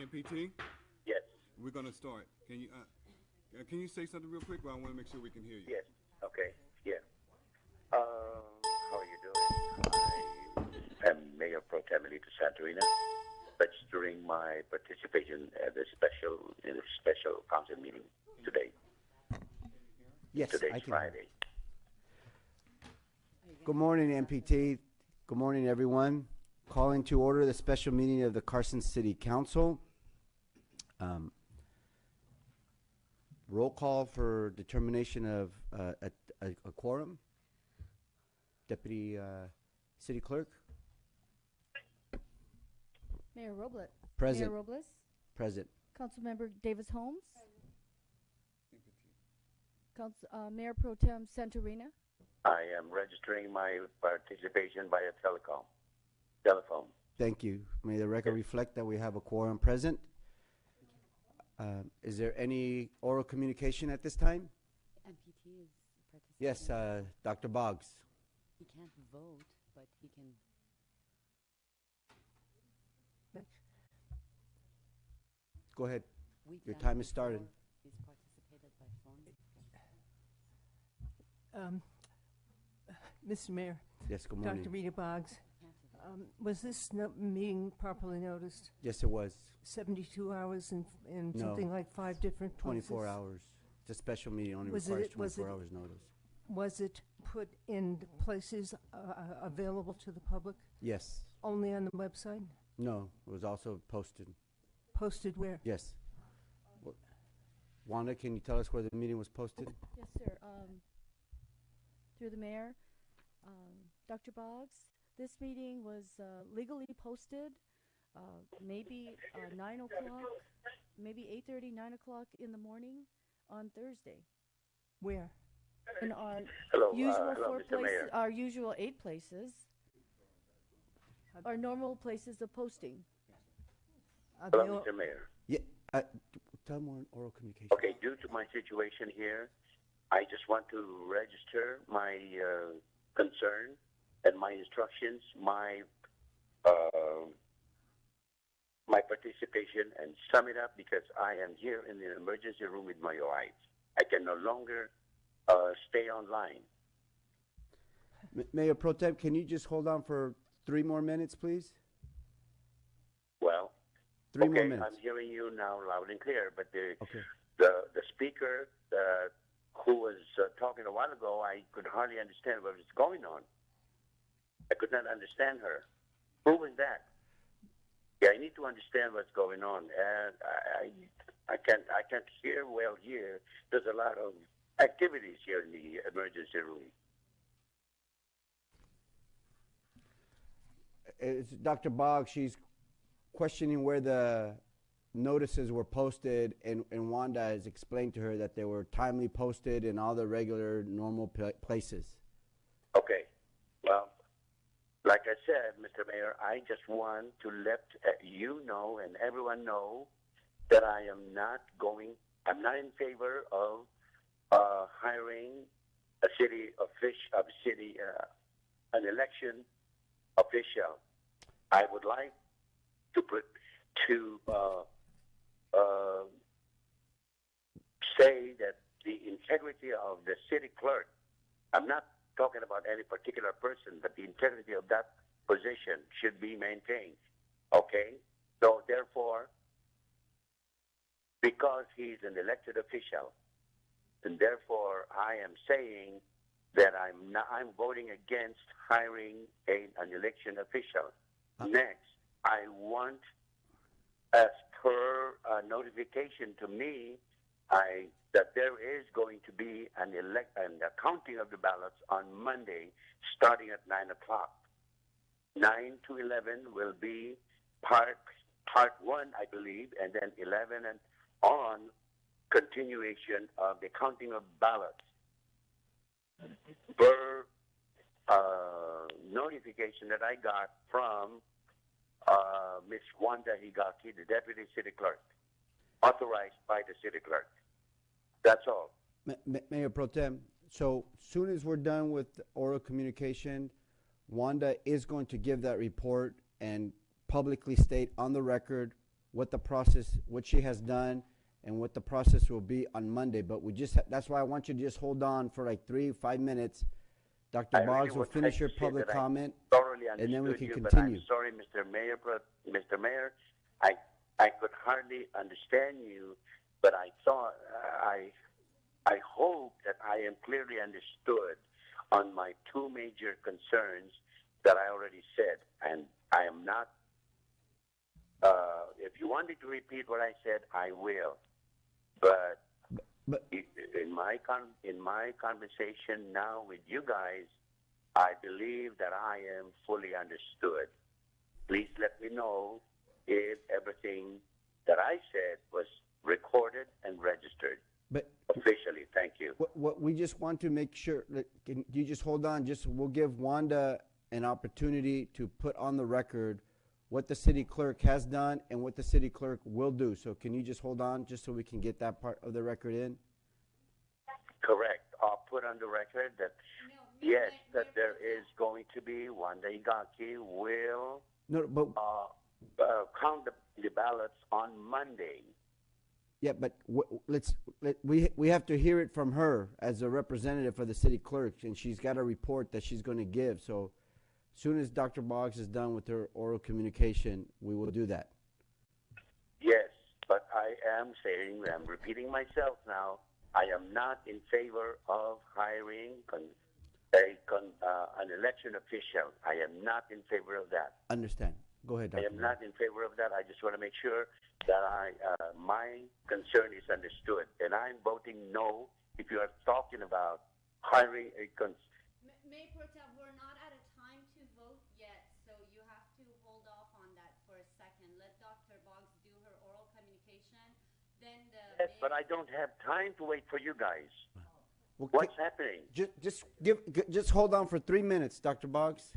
MPT, Yes, we're gonna start. Can you say something real quick? But I want to make sure we can hear you. yes. Okay, yeah. How are you doing? I am Mayor Pro Tem Melito Santorina, registering my participation at the special council meeting today. Yes, Today's I can. Friday. Good morning, MPT. Good morning, everyone. Calling to order the special meeting of the Carson City Council. Roll call for determination of a quorum. Deputy City Clerk. Mayor Robles. Present. Mayor Robles. Present. Councilmember Davis Holmes. Mayor Pro Tem Santorina. I am registering my participation via telephone. Thank you. May the record reflect that we have a quorum present. Is there any oral communication at this time? MPT is participating. Yes, Dr. Boggs. He can't vote, but he can. Go ahead. We've Your done time it is started. before. He's participated by phone. Mr. Mayor, Yes, good morning. Dr. Rita Boggs, Can't vote. was this meeting properly noticed? Yes, it was. 72 hours in No. something like 5 different places? 24 hours. It's a special meeting, only Was requires it- was 24 it- hours notice. Was it put in places available to the public? Yes. Only on the website? No, it was also posted. Posted where? Yes. Wanda, can you tell us where the meeting was posted? Yes, sir. Through the mayor, Dr. Boggs, this meeting was legally posted, maybe 9 o'clock, maybe 8:30, 9 o'clock in the morning on Thursday. Where? In our Hello, usual hello, 4 Mr. places, Mayor. our usual 8 places, our normal places of posting. Are Hello, they all- Mr. Mayor. Yeah. Tell more oral communication. Okay, due to my situation here, I just want to register my concern and my instructions, my participation, and sum it up because I am here in the emergency room with my wife. I can no longer stay online. Mayor Pro Tem, can you just hold on for 3 more minutes, please? Well, 3 okay, more minutes. I'm hearing you now loud and clear, but Okay. the speaker who was talking a while ago, I could hardly understand what was going on. I could not understand her. Who was that? Yeah, I need to understand what's going on. And I can't hear well here. There's a lot of activities here in the emergency room. It's Dr. Boggs. She's questioning where the notices were posted, and Wanda has explained to her that they were timely posted in all the regular, normal places. Okay. Well, like I said, Mr. Mayor, I just want to let you know and everyone know that I'm not in favor of hiring an election official. I would like to say that the integrity of the city clerk, I'm not talking about any particular person, but the integrity of that position should be maintained. Okay? So therefore, because he's an elected official, and therefore I am saying that I'm voting against hiring an election official. Next, I want, as per notification to me, that there is going to be an counting of the ballots on Monday, starting at 9 o'clock. 9 to 11 will be part 1, I believe, and then 11 and on continuation of the counting of ballots. Per notification that I got from Ms. Wanda Higaki, the Deputy City Clerk, authorized by the City Clerk. That's all. Mayor Pro Tem, so soon as we're done with oral communication, Wanda is going to give that report and publicly state on the record what the process, what she has done, and what the process will be on Monday. But we just, that's why I want you to just hold on for like 3-5 minutes. Dr. I really Boggs will would finish like your to say public that I comment. thoroughly and then we understood can you, continue. But I'm sorry, Mr. Mayor, I could hardly understand you, but I thought I hope that I am clearly understood on my two major concerns that I already said, and I am not. If you want me to repeat what I said, I will, but in my conversation now with you guys, I believe that I am fully understood. Please let me know if everything that I said was recorded and registered But officially. Thank you. what we just want to make sure, can you just hold on? Just, we'll give Wanda an opportunity to put on the record what the city clerk has done and what the city clerk will do. So can you just hold on, just so we can get that part of the record in? Correct. I'll put on the record that yes, that there is going to be Wanda Igaki will No, but count the ballots on Monday. yeah, but we have to hear it from her as a representative for the city clerk, and she's got a report that she's going to give. So as soon as Dr. Boggs is done with her oral communication, we will do that. Yes, but I am saying, I'm repeating myself now, I am not in favor of hiring an election official. I am not in favor of that. Understand. Go ahead, Dr. I am not in favor of that. I just want to make sure that my concern is understood. And I'm voting no if you are talking about hiring a Mayor Pro Tem, we're not at a time to vote yet, so you have to hold off on that for a second. Let Dr. Boggs do her oral communication. Then the Yes, but I don't have time to wait for you guys. Well, What's happening? just hold on for 3 minutes, Dr. Boggs.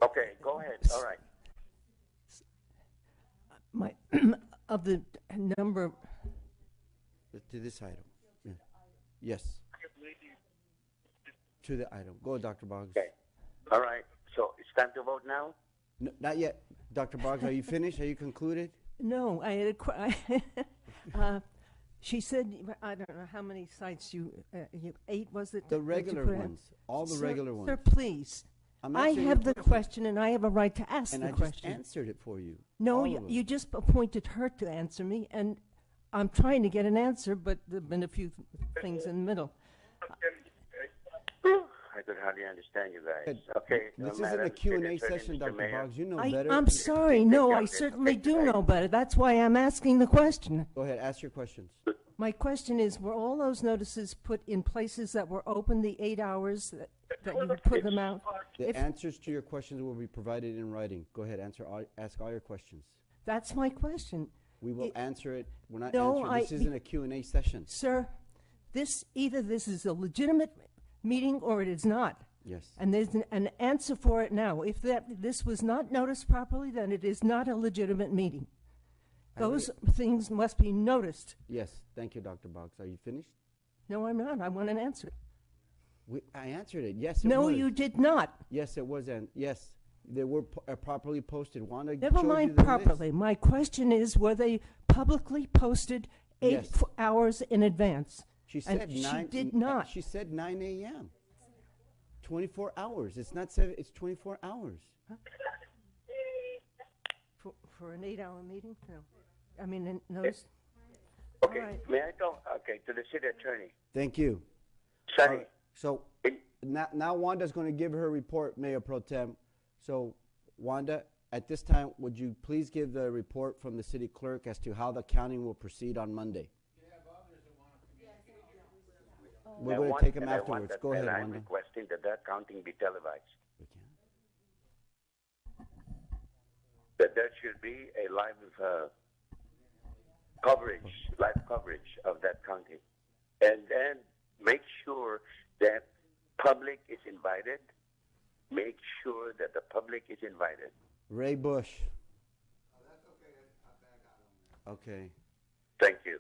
Okay, go ahead. All right. My, of the number, To this item. Yeah. Yes. To the item. Go, Dr. Boggs. Okay. All right. So it's time to vote now? No, not yet. Dr. Boggs, are you finished? Are you concluded? no, I had she said, I don't know how many sites you 8, was it? The that you regular put in? ones. All the Sir- regular ones. Sir, please. I'm I answering have your the question, and I have a right to ask And the I just question. answered it for you. No, All of you, them. you just appointed her to answer me, and I'm trying to get an answer, but there have been a few things in the middle. I could hardly understand you guys. Good. Okay. This isn't Madam a Q&A City Attorney, session, Mr. Dr. Mayor. Boggs. You know better. I'm sorry, no, I certainly do know better. That's why I'm asking the question. Go ahead, ask your questions. My question is, were all those notices put in places that were open the 8 hours that you would put them out? The If- answers to your questions will be provided in writing. Go ahead, ask all your questions. That's my question. We will It- answer it. We're not No, answering. This isn't a Q&A session. Sir, either this is a legitimate meeting or it is not. Yes. And there's an answer for it now. If this was not noticed properly, then it is not a legitimate meeting. Those things must be noticed. Yes. Thank you, Dr. Boggs. Are you finished? No, I'm not. I want an answer. I answered it. Yes, it No, was. you did not. Yes, it was. And yes, they were properly posted. Wanda Never showed you mind the list. properly. My question is, were they publicly posted 8 Yes. hours in advance? She And said she 9. did not. She said 9 a.m. 24 hours. It's not 7. It's 24 hours. For an 8-hour meeting? No. I mean, notice. Okay. All right. May I go? Okay, to the city attorney. Thank you. Sonny, All right, so now Wanda's going to give her report, Mayor Pro Tem. So, Wanda, at this time, would you please give the report from the city clerk as to how the counting will proceed on Monday? We're going to take them and I want afterwards. that- Go ahead, and I'm Wanda. requesting that counting be televised. We can. That there should be a live coverage of that counting. And then make sure that public is invited. Make sure that the public is invited. Ray Bush. Okay. Thank you.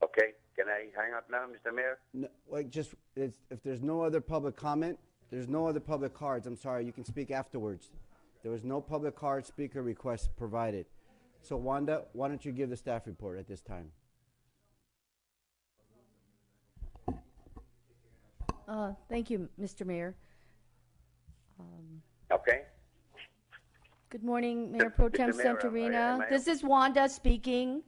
Okay, can I hang up now, Mr. Mayor? No, wait, if there's no other public comment, there's no other public cards. I'm sorry, you can speak afterwards. There was no public card speaker request provided. So Wanda, why don't you give the staff report at this time? Thank you, Mr. Mayor. Okay. Good morning, Mayor Pro Tem Mr. Mayor, Santorina. This is Wanda speaking.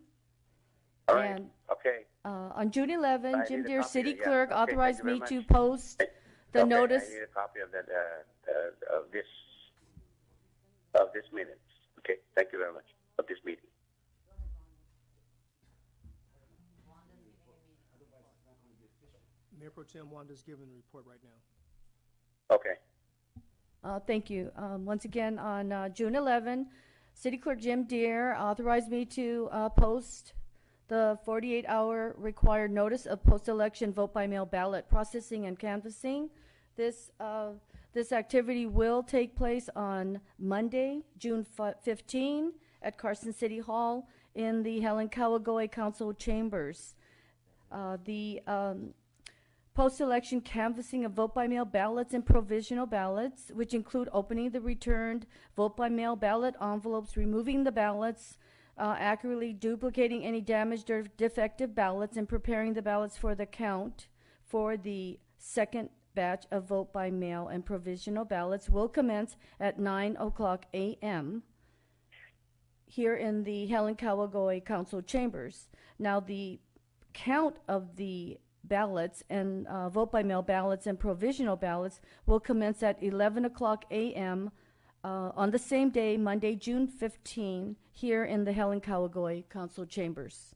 All right. And Okay. on June 11, I Jim need a Deere, copy, City yeah. Clerk, Okay, thank authorized you very me much. to post the Okay, notice. I need a copy of that of this minutes. Okay. Thank you very much of this meeting. Mayor Pro Tem Wanda's giving the report right now. Okay. Thank you. Once again, on June 11, City Clerk Jim Deere authorized me to post the 48-hour required notice of post-election vote-by-mail ballot processing and canvassing. This activity will take place on Monday, June 15, at Carson City Hall in the Helen Kawagoe Council chambers. The post-election canvassing of vote-by-mail ballots and provisional ballots, which include opening the returned vote-by-mail ballot envelopes, removing the ballots, accurately duplicating any damaged or defective ballots, and preparing the ballots for the count for the second batch of vote-by-mail and provisional ballots will commence at 9:00 a.m. here in the Helen Kawagoe Council chambers. Now, the count of the ballots and vote-by-mail ballots and provisional ballots will commence at 11:00 a.m. On the same day, Monday, June 15, here in the Helen Kawagoe Council chambers.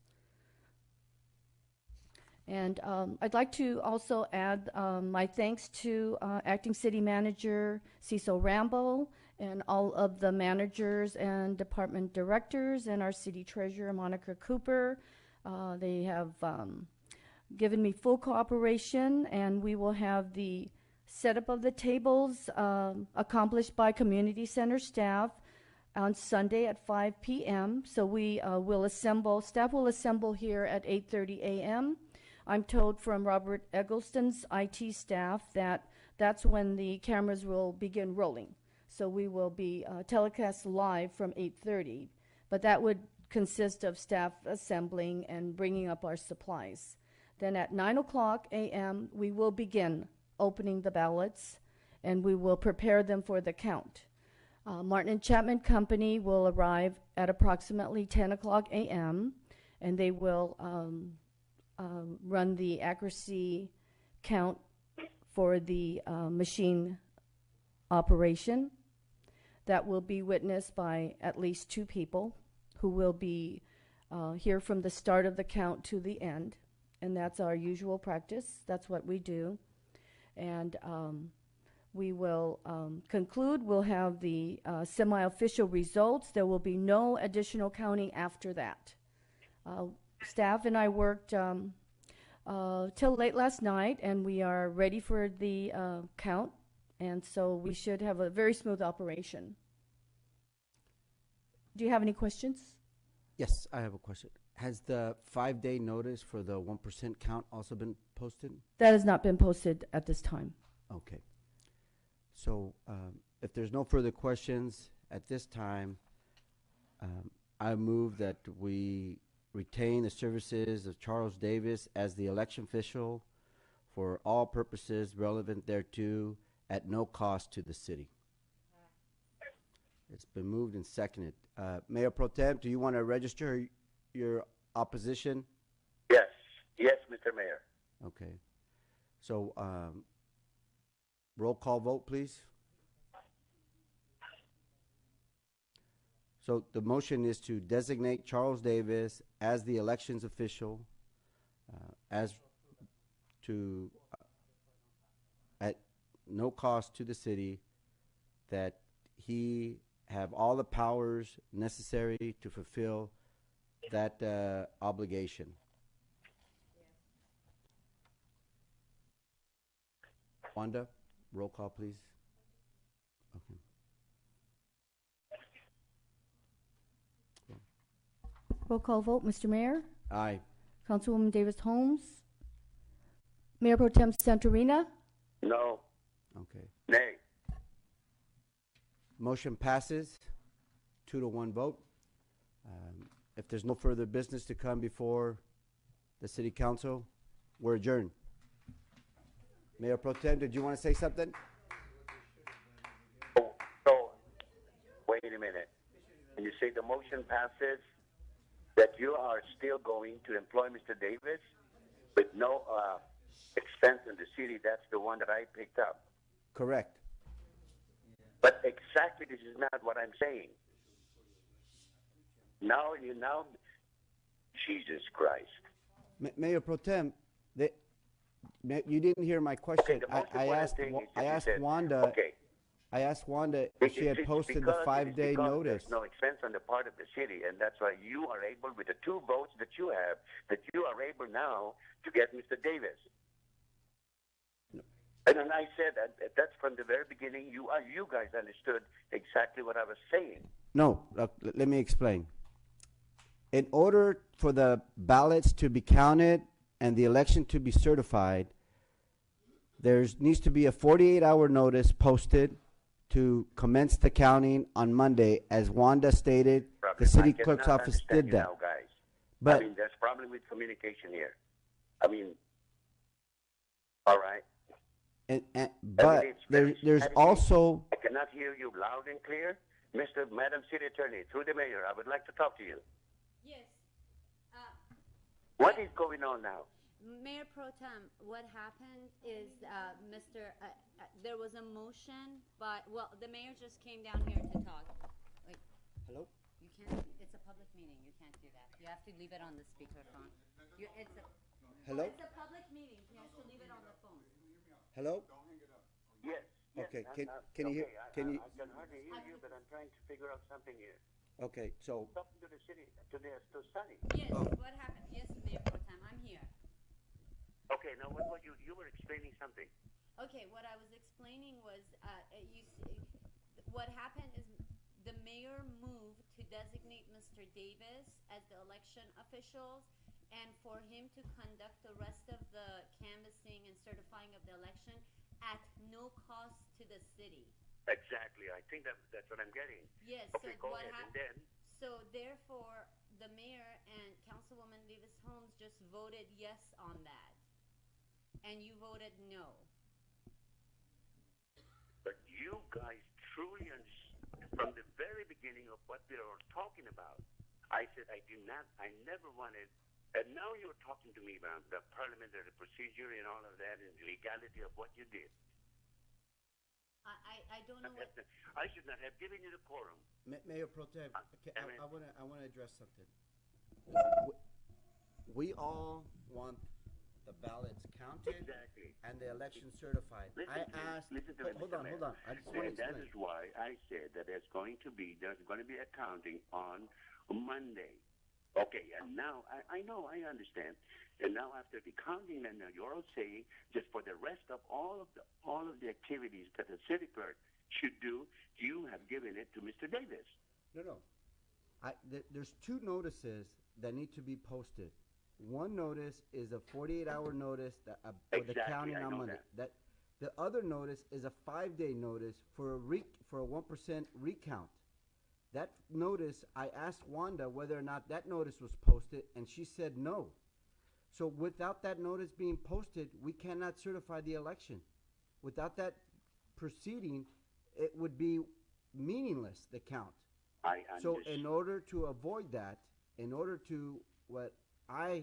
And I'd like to also add my thanks to Acting City Manager Cecil Rambo and all of the managers and department directors and our City Treasurer, Monica Cooper. They have given me full cooperation, and we will have the setup of the tables accomplished by community center staff on Sunday at 5 p.m. So we will assemble, staff will assemble here at 8:30 a.m. I'm told from Robert Eggleston's IT staff that that's when the cameras will begin rolling. So we will be telecast live from 8:30, but that would consist of staff assembling and bringing up our supplies. Then at 9:00 a.m., we will begin opening the ballots, and we will prepare them for the count. Martin and Chapman Company will arrive at approximately 10:00 a.m., and they will run the accuracy count for the machine operation. That will be witnessed by at least 2 people who will be here from the start of the count to the end. And that's our usual practice. That's what we do. And we will conclude. We'll have the semi-official results. There will be no additional counting after that. Staff and I worked till late last night, and we are ready for the count. And so we should have a very smooth operation. Do you have any questions? Yes, I have a question. Has the 5-day notice for the 1% count also been posted? That has not been posted at this time. Okay. So if there's no further questions at this time, I move that we retain the services of Charles Davis as the election official for all purposes relevant thereto at no cost to the city. It's been moved and seconded. Mayor Pro Tem, do you want to register your opposition? Yes. Yes, Mr. Mayor. Okay. So roll call vote, please. So the motion is to designate Charles Davis as the elections official, as to at no cost to the city, that he have all the powers necessary to fulfill that obligation. Wanda, roll call, please. Okay. Roll call vote, Mr. Mayor. Aye. Councilwoman Davis Holmes. Mayor Pro Tem Santorina. No. Okay. Nay. Motion passes 2-1 vote. If there's no further business to come before the city council, we're adjourned. Mayor Pro Tem, did you want to say something? So, wait a minute. When you say the motion passes, that you are still going to employ Mr. Davis with no expense in the city, that's the one that I picked up. Correct. But exactly this is not what I'm saying. Now, Jesus Christ. Mayor Pro Tem, you didn't hear my question. Okay, the most I important asked, thing is that I you asked said, Wanda. okay. I asked Wanda if she had posted the 5-day notice. There's no expense on the part of the city, and that's why you are able, with the 2 votes that you have, that you are able now to get Mr. Davis. No. And then I said that's from the very beginning. You guys understood exactly what I was saying. No, let me explain. In order for the ballots to be counted and the election to be certified, there needs to be a 48-hour notice posted to commence the counting on Monday. As Wanda stated, the city clerk's office did that. Now, guys. But there's problem with communication here. All right. But there's also. I cannot hear you loud and clear. Madam City Attorney, through the mayor, I would like to talk to you. Yes. What is going on now? Mayor Pro Tem, what happened is, there was a motion, but, the mayor just came down here to talk. Like, Hello? You can't, it's a public meeting, you can't do that. You have to leave it on the speakerphone. Hello? It's a public meeting, he has to leave it on the phone. Hello? Yes. Okay, can you hear? Can you? I can hardly hear you, but I'm trying to figure out something here. Okay, so Talking to the city, to Sunny. Yes, what happened? Yes, Mayor Pro Tem, I'm here. Okay, now what you were explaining something. Okay, what I was explaining was, what happened is the mayor moved to designate Mr. Davis as the election officials and for him to conduct the rest of the canvassing and certifying of the election at no cost to the city. Exactly, I think that's what I'm getting. Yes, Okay, so go what ahead, and happened? then? So therefore, the mayor and Councilwoman Davis Holmes just voted yes on that. And you voted no. But you guys truly understand, from the very beginning of what we were talking about, I said I never wanted, and now you're talking to me about the parliamentary procedure and all of that and the legality of what you did. I don't know what... I should not have given you the quorum. Mayor Pro Tem, I want to address something. We all want the ballots counted Exactly. and the election certified. Listen to me, Hold on. I just want to And that explain. is why I said that there's going to be accounting on Monday. Okay, and now I know, I understand. And now after the counting, and now you're all saying just for the rest of all of the activities that the city clerk should do, you have given it to Mr. Davis. No. There's 2 notices that need to be posted. One notice is a 48-hour notice for the Exactly, counting I on know Monday. That the other notice is a 5-day notice for a 1% recount. That notice, I asked Wanda whether or not that notice was posted, and she said no. So without that notice being posted, we cannot certify the election. Without that proceeding, it would be meaningless, the count. So in order to avoid that, in order to what I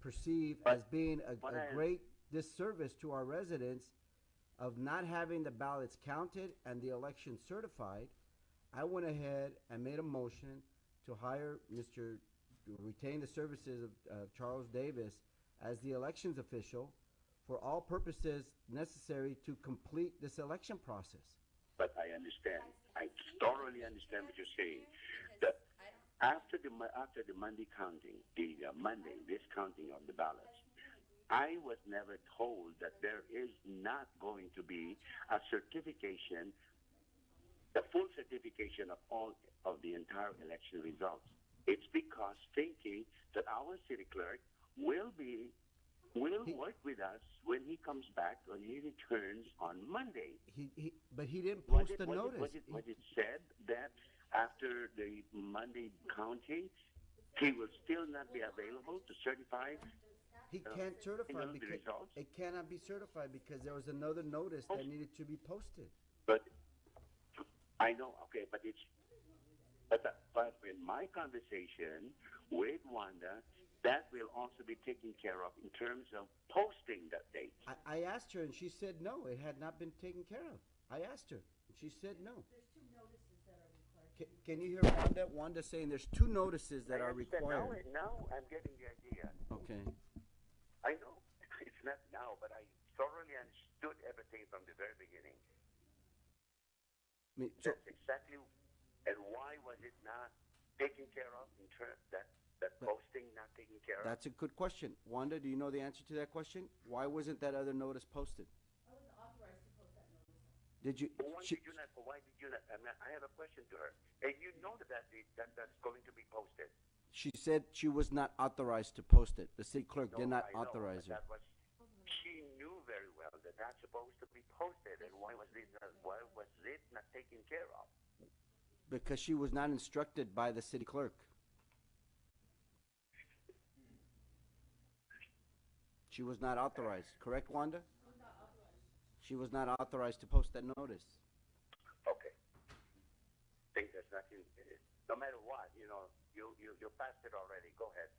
perceive as being a great disservice to our residents of not having the ballots counted and the election certified, I went ahead and made a motion to retain the services of Charles Davis as the elections official for all purposes necessary to complete this election process. But I understand. I thoroughly understand what you're saying. That after the Monday counting, this counting of the ballots, I was never told that there is not going to be a certification, the full certification of all of the entire election results. It's because thinking that our city clerk will work with us when he comes back, when he returns on Monday. But he didn't post the notice. Was it said that after the Monday counting, he will still not be available to certify. He can't certify the because results? it cannot be certified because there was another notice that needed to be posted. But I know, okay, but but in my conversation with Wanda, that will also be taken care of in terms of posting that date. I asked her and she said no, it had not been taken care of. I asked her and she said no. Can you hear Wanda? Wanda saying there's 2 notices that I are understand. required. Now I'm getting the idea. Okay. I know it's not now, but I thoroughly understood everything from the very beginning. So, That's exactly, and why was it not taken care of in terms that posting not taken care of? that's a good question. Wanda, do you know the answer to that question? Why wasn't that other notice posted? I wasn't authorized to post that notice. Did you? Why did you not? Why did you not? I have a question to her. And you know that's going to be posted. She said she was not authorized to post it. The city clerk did No, not I know, authorize but her. she knew very well that that's supposed to be posted, and why was it not taken care of? Because she was not instructed by the city clerk. She was not authorized. Correct, Wanda? She was not authorized to post that notice. Okay. Think there's nothing. No matter what, you passed it already. Go ahead.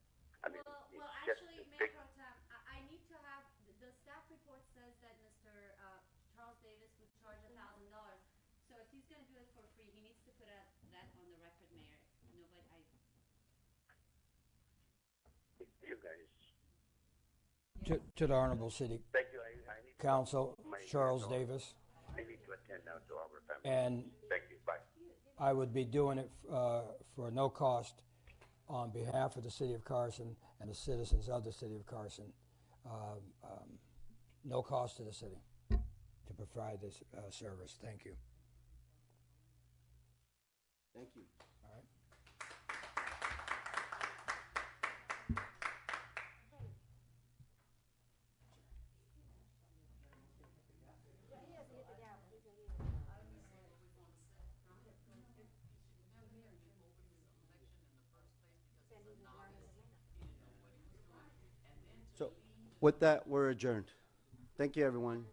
I mean, Well, it's just actually, a Mayor big- Pro Tem, I need to have, the staff report says that Mr. Charles Davis would charge $1,000. So if he's gonna do it for free, he needs to put that on the record, Mayor. Nobody, You guys. To the Honorable City Thank you. I need Council, my- Charles Davis, I need to attend now to our family. and Thank you. Bye. I would be doing it for no cost on behalf of the City of Carson and the citizens of the City of Carson. No cost to the city to provide this service. Thank you. Thank you. All right. So, with that, we're adjourned. Thank you, everyone.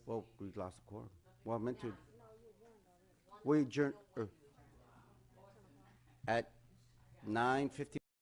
Well, we lost the quorum. Well, I meant to. We adjourned at 9:50.